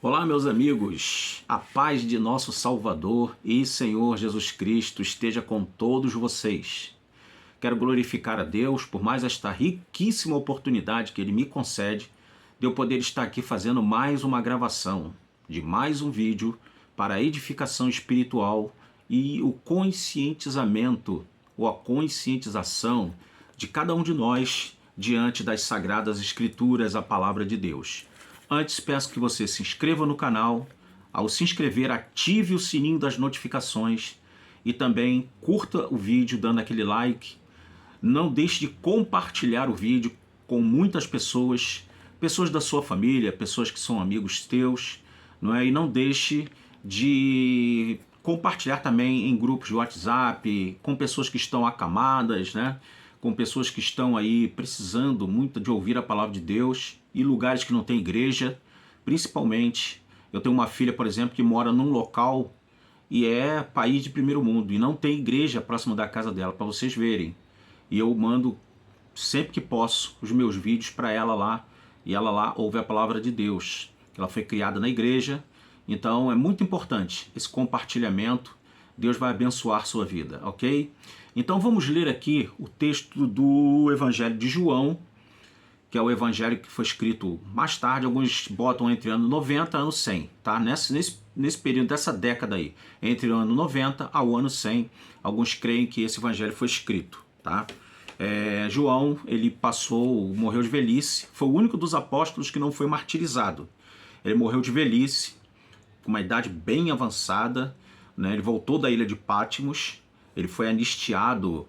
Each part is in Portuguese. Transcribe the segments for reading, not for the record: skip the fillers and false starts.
Olá, meus amigos, a paz de nosso Salvador e Senhor Jesus Cristo esteja com todos vocês. Quero glorificar a Deus por mais esta riquíssima oportunidade que Ele me concede de eu poder estar aqui fazendo mais uma gravação de mais um vídeo para a edificação espiritual e o conscientizamento ou a conscientização de cada um de nós diante das Sagradas Escrituras, a Palavra de Deus. Antes, peço que você se inscreva no canal. Ao se inscrever, ative o sininho das notificações e também curta o vídeo dando aquele like. Não deixe de compartilhar o vídeo com muitas pessoas, pessoas da sua família, pessoas que são amigos teus, não é? E não deixe de compartilhar também em grupos de WhatsApp, com pessoas que estão acamadas, né? Com pessoas que estão aí precisando muito de ouvir a palavra de Deus, e lugares que não tem igreja, principalmente. Eu tenho uma filha, por exemplo, que mora num local e é país de primeiro mundo, e não tem igreja próximo da casa dela, para vocês verem. E eu mando, sempre que posso, os meus vídeos para ela lá, e ela lá ouve a palavra de Deus. Ela foi criada na igreja, então é muito importante esse compartilhamento. Deus vai abençoar sua vida, ok? Então vamos ler aqui o texto do Evangelho de João, que é o evangelho que foi escrito mais tarde. Alguns botam entre ano 90 e ano 100, tá? Nesse período dessa década aí, entre o ano 90 ao ano 100, alguns creem que esse evangelho foi escrito, tá? João, ele morreu de velhice, foi o único dos apóstolos que não foi martirizado. Ele morreu de velhice, com uma idade bem avançada, né? Ele voltou da ilha de Patmos, ele foi anistiado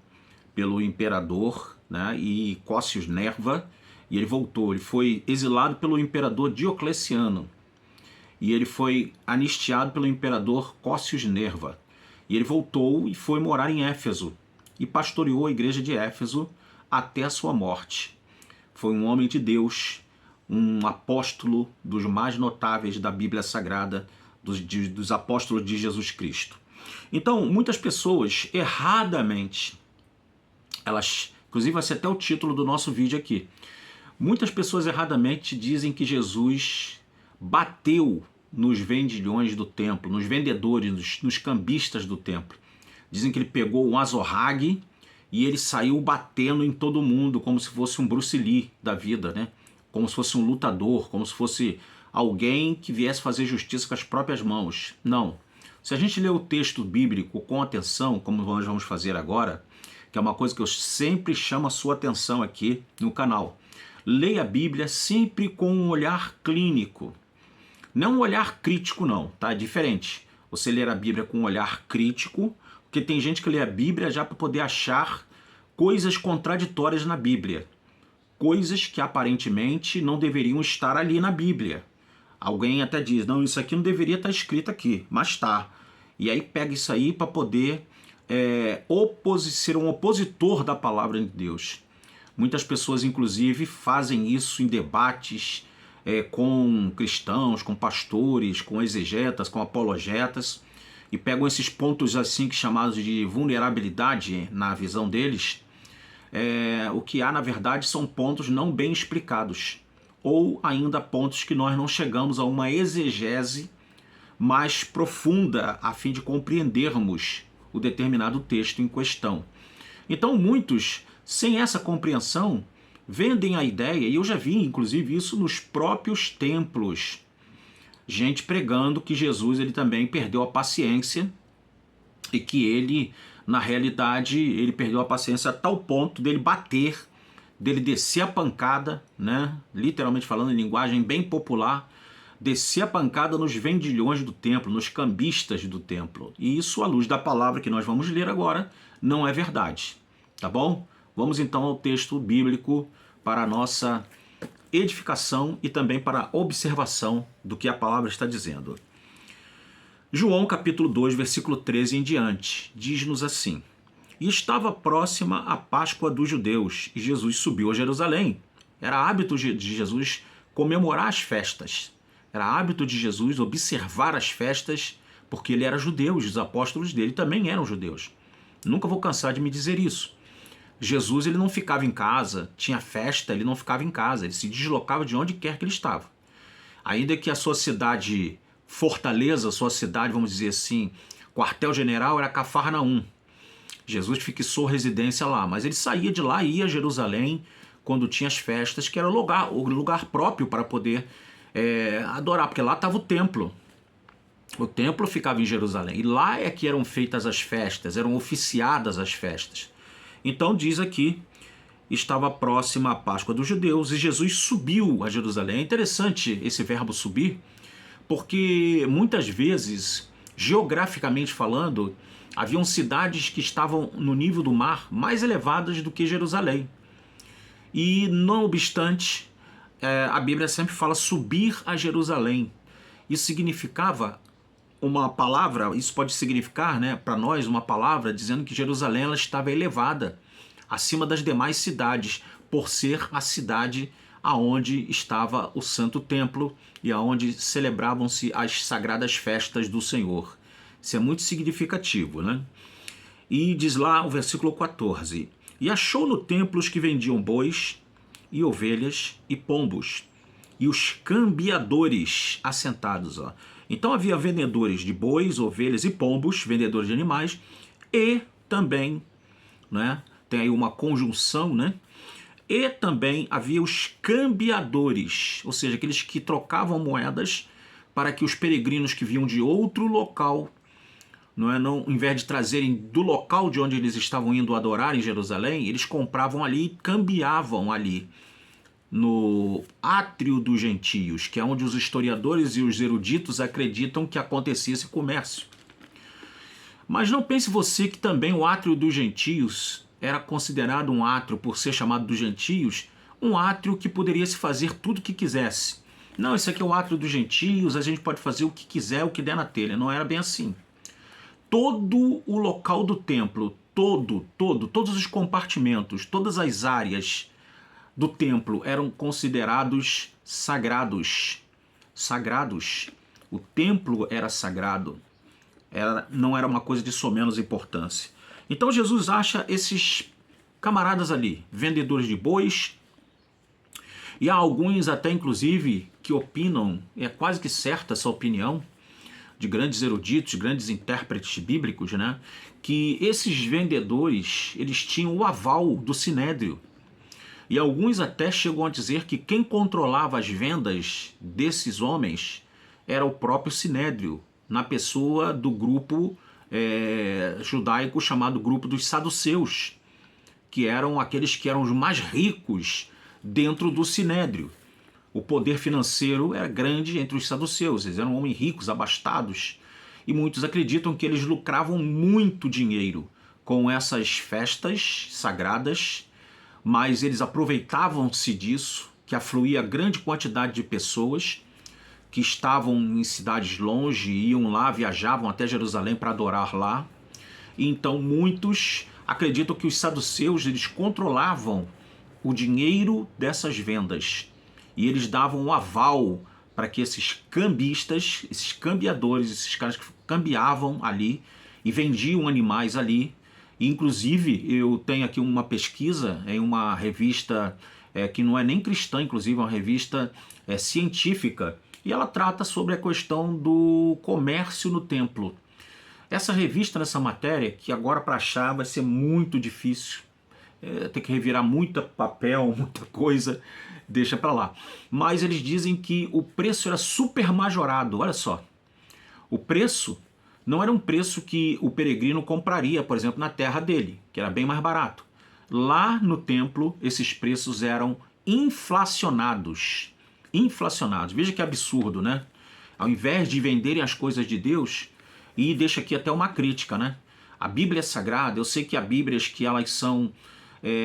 pelo imperador, né? E Cócius Nerva, e ele voltou. Ele foi exilado pelo imperador Diocleciano, e ele foi anistiado pelo imperador Cócius Nerva, e ele voltou e foi morar em Éfeso, e pastoreou a igreja de Éfeso até a sua morte. Foi um homem de Deus, um apóstolo dos mais notáveis da Bíblia Sagrada, dos apóstolos de Jesus Cristo. Então, muitas pessoas, erradamente, inclusive vai ser até o título do nosso vídeo aqui, muitas pessoas erradamente dizem que Jesus bateu nos vendilhões do templo, nos vendedores, nos cambistas do templo. Dizem que ele pegou um azorrague e ele saiu batendo em todo mundo, como se fosse um Bruce Lee da vida, né? Como se fosse um lutador, como se fosse alguém que viesse fazer justiça com as próprias mãos. Não. Se a gente ler o texto bíblico com atenção, como nós vamos fazer agora, que é uma coisa que eu sempre chamo a sua atenção aqui no canal, leia a Bíblia sempre com um olhar clínico. Não um olhar crítico não, tá? É diferente. Você ler a Bíblia com um olhar crítico, porque tem gente que lê a Bíblia já para poder achar coisas contraditórias na Bíblia. Coisas que aparentemente não deveriam estar ali na Bíblia. Alguém até diz, não, isso aqui não deveria estar escrito aqui, mas está. E aí pega isso aí para poder ser um opositor da palavra de Deus. Muitas pessoas, inclusive, fazem isso em debates com cristãos, com pastores, com exegetas, com apologetas, e pegam esses pontos assim chamados de vulnerabilidade na visão deles. O que há, na verdade, são pontos não bem explicados, ou ainda pontos que nós não chegamos a uma exegese mais profunda a fim de compreendermos o determinado texto em questão. Então muitos, sem essa compreensão, vendem a ideia, e eu já vi inclusive isso nos próprios templos, gente pregando que Jesus ele também perdeu a paciência, e que ele, na realidade, ele perdeu a paciência a tal ponto dele bater, dele descer a pancada, né? Literalmente falando em linguagem bem popular, descer a pancada nos vendilhões do templo, nos cambistas do templo. E isso, à luz da palavra que nós vamos ler agora, não é verdade. Tá bom? Vamos então ao texto bíblico para a nossa edificação e também para a observação do que a palavra está dizendo. João capítulo 2, versículo 13 em diante, diz-nos assim: E estava próxima a Páscoa dos judeus, e Jesus subiu a Jerusalém. Era hábito de Jesus comemorar as festas. Era hábito de Jesus observar as festas, porque ele era judeu, e os apóstolos dele também eram judeus. Nunca vou cansar de me dizer isso. Jesus ele não ficava em casa, tinha festa, ele não ficava em casa, ele se deslocava de onde quer que ele estava. Ainda que a sua cidade fortaleza, a sua cidade, vamos dizer assim, quartel-general era Cafarnaum. Jesus fixou residência lá, mas ele saía de lá e ia a Jerusalém quando tinha as festas, que era o lugar próprio para poder adorar, porque lá estava o templo. O templo ficava em Jerusalém, e lá é que eram feitas as festas, eram oficiadas as festas. Então diz aqui, estava próxima a Páscoa dos judeus, e Jesus subiu a Jerusalém. É interessante esse verbo subir, porque muitas vezes, geograficamente falando, haviam cidades que estavam no nível do mar mais elevadas do que Jerusalém. E, não obstante, a Bíblia sempre fala subir a Jerusalém. Isso significava uma palavra, isso pode significar, né, para nós, uma palavra dizendo que Jerusalém ela estava elevada acima das demais cidades, por ser a cidade aonde estava o Santo Templo e aonde celebravam-se as sagradas festas do Senhor. Isso é muito significativo, né? E diz lá o versículo 14: E achou no templo os que vendiam bois e ovelhas e pombos, e os cambiadores assentados. Ó. Então havia vendedores de bois, ovelhas e pombos, vendedores de animais, e também, né, tem aí uma conjunção, né? E também havia os cambiadores, ou seja, aqueles que trocavam moedas para que os peregrinos que vinham de outro local, não, em vez de trazerem do local de onde eles estavam indo adorar em Jerusalém, eles compravam ali e cambiavam ali no átrio dos gentios, que é onde os historiadores e os eruditos acreditam que acontecia esse comércio. Mas não pense você que também o átrio dos gentios era considerado um átrio, por ser chamado dos gentios, um átrio que poderia se fazer tudo o que quisesse. Não, esse aqui é o átrio dos gentios, a gente pode fazer o que quiser, o que der na telha. Não era bem assim. Todo o local do templo, todos os compartimentos, todas as áreas do templo eram considerados sagrados. Sagrados. O templo era sagrado. Não era uma coisa de somenos importância. Então Jesus acha esses camaradas ali, vendedores de bois, e há alguns até inclusive que opinam, é quase que certa essa opinião, de grandes eruditos, grandes intérpretes bíblicos, né, que esses vendedores, eles tinham o aval do Sinédrio. E alguns até chegam a dizer que quem controlava as vendas desses homens era o próprio Sinédrio, na pessoa do grupo judaico chamado grupo dos saduceus, que eram aqueles que eram os mais ricos dentro do Sinédrio. O poder financeiro era grande entre os saduceus, eles eram homens ricos, abastados, e muitos acreditam que eles lucravam muito dinheiro com essas festas sagradas, mas eles aproveitavam-se disso, que afluía grande quantidade de pessoas que estavam em cidades longe, iam lá, viajavam até Jerusalém para adorar lá. E então muitos acreditam que os saduceus eles controlavam o dinheiro dessas vendas e eles davam um aval para que esses cambistas, esses cambiadores, esses caras que cambiavam ali e vendiam animais ali. E, inclusive, eu tenho aqui uma pesquisa em uma revista que não é nem cristã, inclusive é uma revista científica, e ela trata sobre a questão do comércio no templo. Essa revista, nessa matéria, que agora para achar vai ser muito difícil, tem que revirar muito papel, muita coisa, deixa para lá. Mas eles dizem que o preço era super majorado, olha só. O preço não era um preço que o peregrino compraria, por exemplo, na terra dele, que era bem mais barato. Lá no templo, esses preços eram inflacionados. Inflacionados. Veja que absurdo, né? Ao invés de venderem as coisas de Deus, e deixa aqui até uma crítica, né? A Bíblia é sagrada, eu sei que há Bíblias que elas são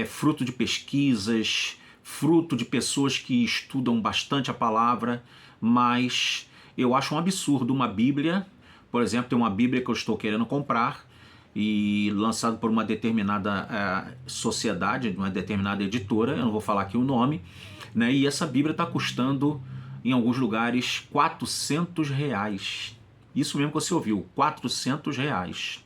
fruto de pesquisas, fruto de pessoas que estudam bastante a palavra, mas eu acho um absurdo uma Bíblia, por exemplo, tem uma Bíblia que eu estou querendo comprar, e lançado por uma determinada sociedade, uma determinada editora, eu não vou falar aqui o nome, né? E essa Bíblia está custando, em alguns lugares, R$400. Isso mesmo que você ouviu, R$400.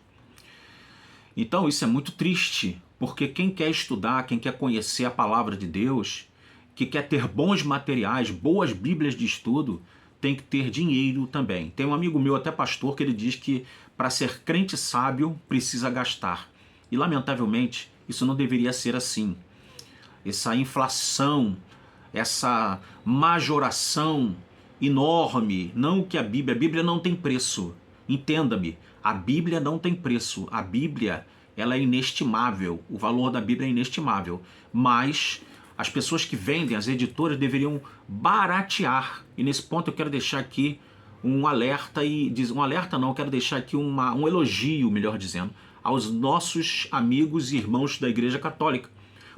Então isso é muito triste, porque quem quer estudar, quem quer conhecer a palavra de Deus, que quer ter bons materiais, boas Bíblias de estudo, tem que ter dinheiro também. Tem um amigo meu, até pastor, que ele diz que para ser crente sábio precisa gastar. E lamentavelmente isso não deveria ser assim. Essa inflação, essa majoração enorme, não que a Bíblia não tem preço. Entenda-me, a Bíblia não tem preço. A Bíblia, ela é inestimável. O valor da Bíblia é inestimável. Mas as pessoas que vendem, as editoras, deveriam baratear. E nesse ponto eu quero deixar aqui um alerta, eu quero deixar aqui um elogio, melhor dizendo, aos nossos amigos e irmãos da Igreja Católica.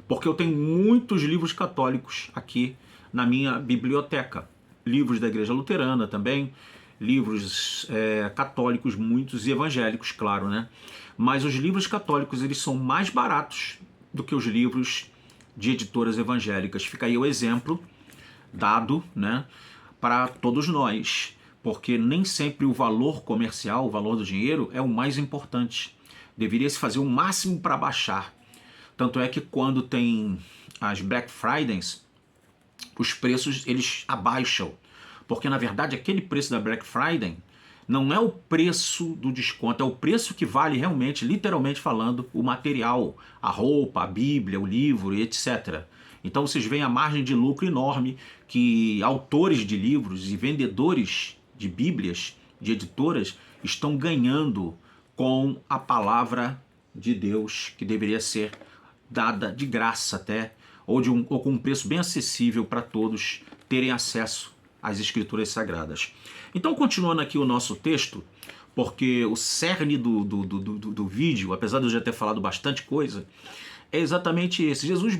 Porque eu tenho muitos livros católicos aqui na minha biblioteca. Livros da Igreja Luterana também, livros católicos, muitos, e evangélicos, claro, né? Mas os livros católicos, eles são mais baratos do que os livros de editoras evangélicas. Fica aí o exemplo dado, né, para todos nós, porque nem sempre o valor comercial, o valor do dinheiro, é o mais importante. Deveria se fazer o máximo para baixar. Tanto é que quando tem as Black Fridays, os preços eles abaixam. Porque na verdade aquele preço da Black Friday não é o preço do desconto, é o preço que vale realmente, literalmente falando, o material, a roupa, a Bíblia, o livro e etc. Então vocês veem a margem de lucro enorme que autores de livros e vendedores de Bíblias, de editoras, estão ganhando com a palavra de Deus, que deveria ser dada de graça até, ou com um preço bem acessível para todos terem acesso às Escrituras Sagradas. Então, continuando aqui o nosso texto, porque o cerne do vídeo, apesar de eu já ter falado bastante coisa, é exatamente esse. Jesus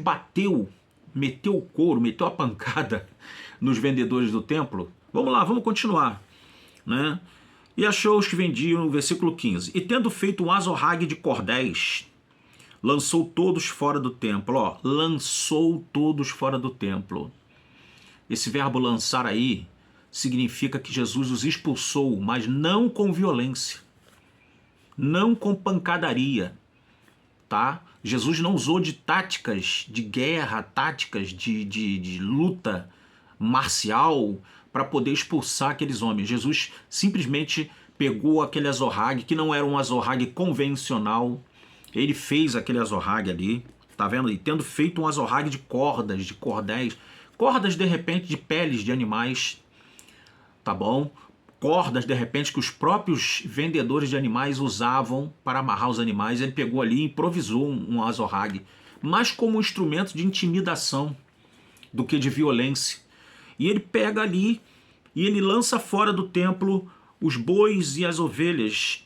meteu o couro, meteu a pancada nos vendedores do templo. Vamos lá, vamos continuar, né? E achou os que vendiam, no versículo 15. E tendo feito um azorrague de cordéis, lançou todos fora do templo. Ó, lançou todos fora do templo. Esse verbo lançar aí significa que Jesus os expulsou, mas não com violência, não com pancadaria, tá? Jesus não usou de táticas de guerra, táticas de luta marcial para poder expulsar aqueles homens. Jesus simplesmente pegou aquele azorrague, que não era um azorrague convencional. Ele fez aquele azorrague ali, tá vendo? E tendo feito um azorrague de cordas, de cordéis, cordas de repente de peles de animais, tá bom? Cordas de repente que os próprios vendedores de animais usavam para amarrar os animais. Ele pegou ali e improvisou um azorrague, mas como um instrumento de intimidação do que de violência. E ele pega ali e ele lança fora do templo os bois e as ovelhas,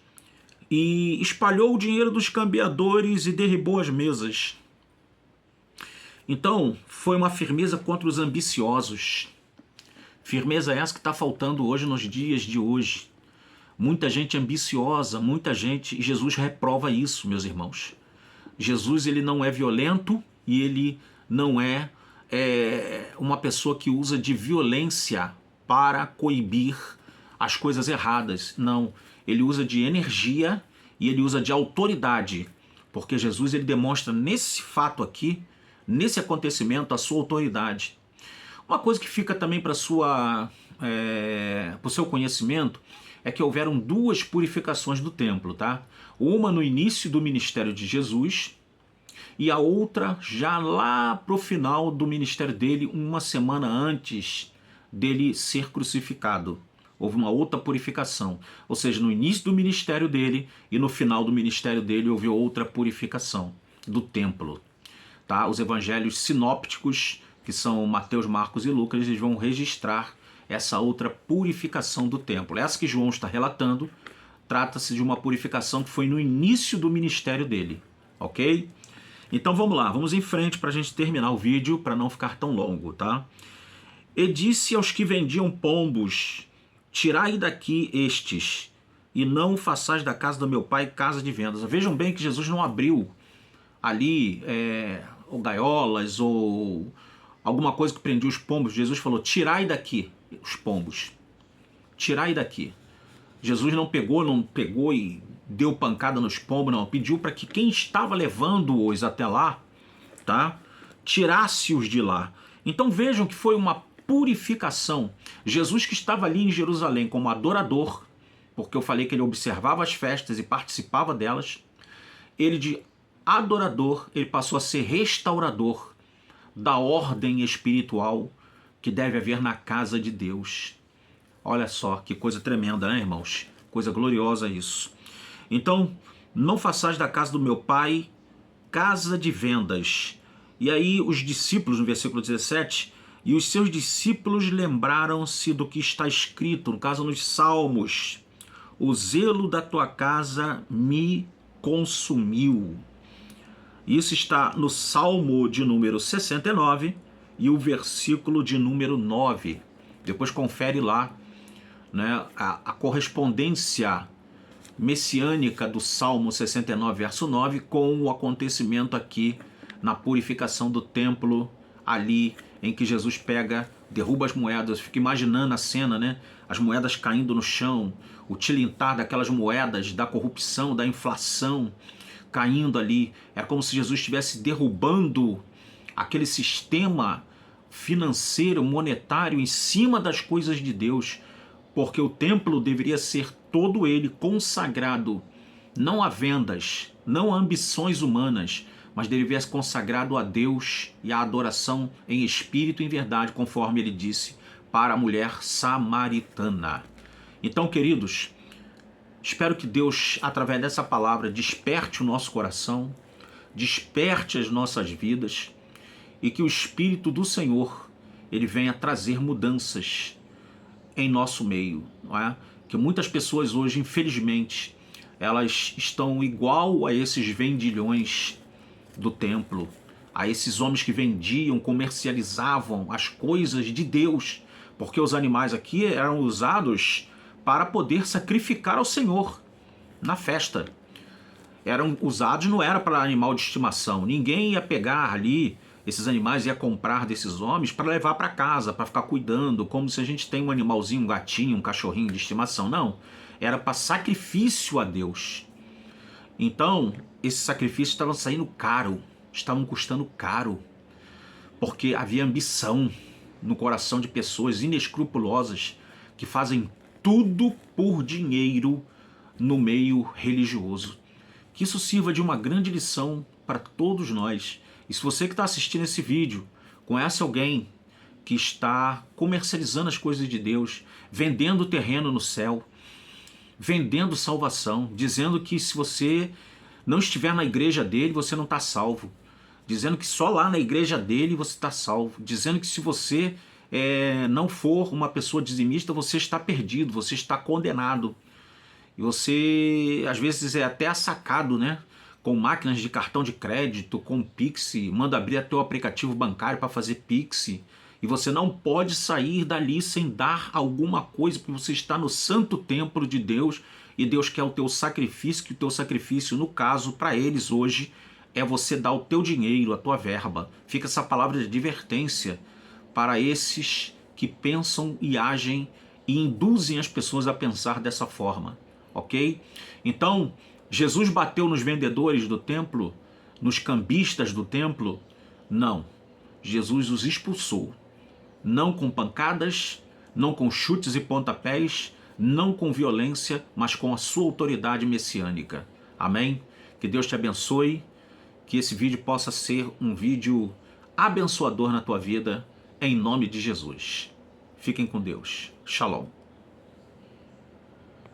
e espalhou o dinheiro dos cambiadores e derribou as mesas. Então, foi uma firmeza contra os ambiciosos. Firmeza essa que está faltando hoje nos dias de hoje. Muita gente ambiciosa, muita gente, e Jesus reprova isso, meus irmãos. Jesus, ele não é violento e ele não é uma pessoa que usa de violência para coibir as coisas erradas. Não, ele usa de energia e ele usa de autoridade, porque Jesus ele demonstra nesse fato aqui, nesse acontecimento, a sua autoridade. Uma coisa que fica também para o seu conhecimento é que houveram duas purificações do templo, tá? Uma no início do ministério de Jesus e a outra já lá para o final do ministério dele, uma semana antes dele ser crucificado. Houve uma outra purificação. Ou seja, no início do ministério dele e no final do ministério dele houve outra purificação do templo. Tá? Os evangelhos sinópticos, que são Mateus, Marcos e Lucas, eles vão registrar essa outra purificação do templo. Essa que João está relatando, trata-se de uma purificação que foi no início do ministério dele. Ok? Então vamos lá, vamos em frente para a gente terminar o vídeo, para não ficar tão longo, tá? E disse aos que vendiam pombos: tirai daqui estes, e não façais da casa do meu pai casa de vendas. Vejam bem que Jesus não abriu ali ou gaiolas ou alguma coisa que prendia os pombos. Jesus falou: tirai daqui os pombos, tirai daqui. Jesus não pegou e deu pancada nos pombos, não. Pediu para que quem estava levando-os até lá, tá, tirasse-os de lá. Então vejam que foi uma purificação. Jesus, que estava ali em Jerusalém como adorador, porque eu falei que ele observava as festas e participava delas, ele de adorador, ele passou a ser restaurador da ordem espiritual que deve haver na casa de Deus. Olha só que coisa tremenda, né, irmãos? Coisa gloriosa isso. Então, não façais da casa do meu pai casa de vendas. E aí os discípulos, no versículo 17, e os seus discípulos lembraram-se do que está escrito, no caso nos Salmos: o zelo da tua casa me consumiu. Isso está no Salmo de número 69 e o versículo de número 9. Depois confere lá, né, a correspondência messiânica do Salmo 69, verso 9, com o acontecimento aqui na purificação do templo, ali em que Jesus pega, derruba as moedas. Eu fico imaginando a cena, né? As moedas caindo no chão, o tilintar daquelas moedas, da corrupção, da inflação caindo ali. Era como se Jesus estivesse derrubando aquele sistema financeiro, monetário, em cima das coisas de Deus, porque o templo deveria ser todo ele consagrado, não a vendas, não a ambições humanas, mas deveria ser consagrado a Deus e à adoração em espírito e em verdade, conforme ele disse para a mulher samaritana. Então, queridos, espero que Deus, através dessa palavra, desperte o nosso coração, desperte as nossas vidas e que o Espírito do Senhor ele venha trazer mudanças em nosso meio, não é? Que muitas pessoas hoje, infelizmente, elas estão igual a esses vendilhões do templo, a esses homens que vendiam, comercializavam as coisas de Deus, porque os animais aqui eram usados para poder sacrificar ao Senhor na festa. Eram usados, não era para animal de estimação. Ninguém ia pegar ali esses animais, ia comprar desses homens para levar para casa, para ficar cuidando, como se a gente tem um animalzinho, um gatinho, um cachorrinho de estimação. Não, era para sacrifício a Deus. Então, esses sacrifícios estavam saindo caro, estavam custando caro, porque havia ambição no coração de pessoas inescrupulosas que fazem tudo por dinheiro no meio religioso. Que isso sirva de uma grande lição para todos nós. E se você que está assistindo esse vídeo conhece alguém que está comercializando as coisas de Deus, vendendo terreno no céu, vendendo salvação, dizendo que se você não estiver na igreja dele, você não está salvo, dizendo que só lá na igreja dele você está salvo, dizendo que se você não for uma pessoa dizimista, você está perdido, você está condenado. E você, às vezes, é até assacado, né? Com máquinas de cartão de crédito, com Pix, manda abrir até o aplicativo bancário para fazer Pix. E você não pode sair dali sem dar alguma coisa, porque você está no santo templo de Deus e Deus quer o teu sacrifício, que o teu sacrifício, no caso, para eles hoje, é você dar o teu dinheiro, a tua verba. Fica essa palavra de advertência para esses que pensam e agem e induzem as pessoas a pensar dessa forma, ok? Então, Jesus bateu nos vendedores do templo, nos cambistas do templo? Não. Jesus os expulsou. Não com pancadas, não com chutes e pontapés, não com violência, mas com a sua autoridade messiânica. Amém? Que Deus te abençoe, que esse vídeo possa ser um vídeo abençoador na tua vida, em nome de Jesus. Fiquem com Deus. Shalom.